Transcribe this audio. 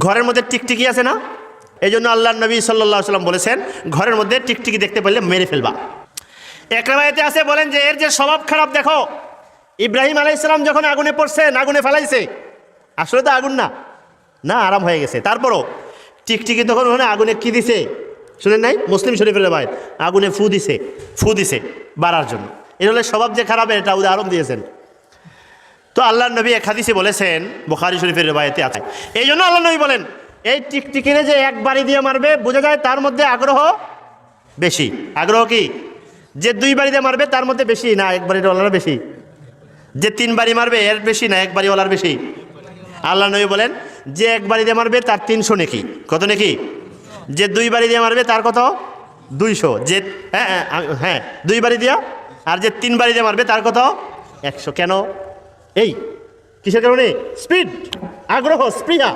ঘরের মধ্যে টিকটিকি আছে না, এই জন্য আল্লাহ নবী সাল্লাল্লাহু আলাইহি ওয়াসাল্লাম বলেছেন ঘরের মধ্যে টিকটিকি দেখতে পেলে মেরে ফেলবা। এক রাওয়ায়াতে আছে বলেন যে এর যে স্বভাব খারাপ দেখো, ইব্রাহিম আলাইহিস সালাম যখন আগুনে পড়ছেন, আগুনে ফেলাইছে, আসলে তো আগুন না, না আরাম হয়ে গেছে, তারপরও টিকটিকি তখন ওখানে আগুনে কি দিছে শুনেন নাই? মুসলিম শরীফের ভাই আগুনে ফু দিছে বাড়ার জন্য। এর হলে স্বভাব যে খারাপ এটা উদাহরণ দিয়েছেন। তো আল্লাহ নবী এক হাদিসে বলেছেন, বুখারী শরীফের রিওয়ায়াতে আছে, এই জন্য আল্লাহ নবী বলেন এই টিকটিকিরে যে একবারই দিয়ে মারবে বোঝা যায় তার মধ্যে আগ্রহ বেশি। আগ্রহ কি? যে 2 বাড়ি দিয়ে মারবে তার মধ্যে বেশি না একবারিওয়ালার বেশি? যে 3 বাড়ি মারবে এর বেশি না একবারিওয়ালার বেশি? আল্লাহ নবী বলেন যে 1 বাড়ি দিয়ে মারবে তার 300 নেকি। কত নেকি? যে 2 বাড়ি দিয়ে মারবে তার কত? 200। যে হ্যাঁ 2 বাড়ি দিয়া, আর যে 3 বাড়ি দিয়ে মারবে তার কত? 100। কেন? এই কিসের কারণে? স্পিড, আগ্রহ, স্পৃহা।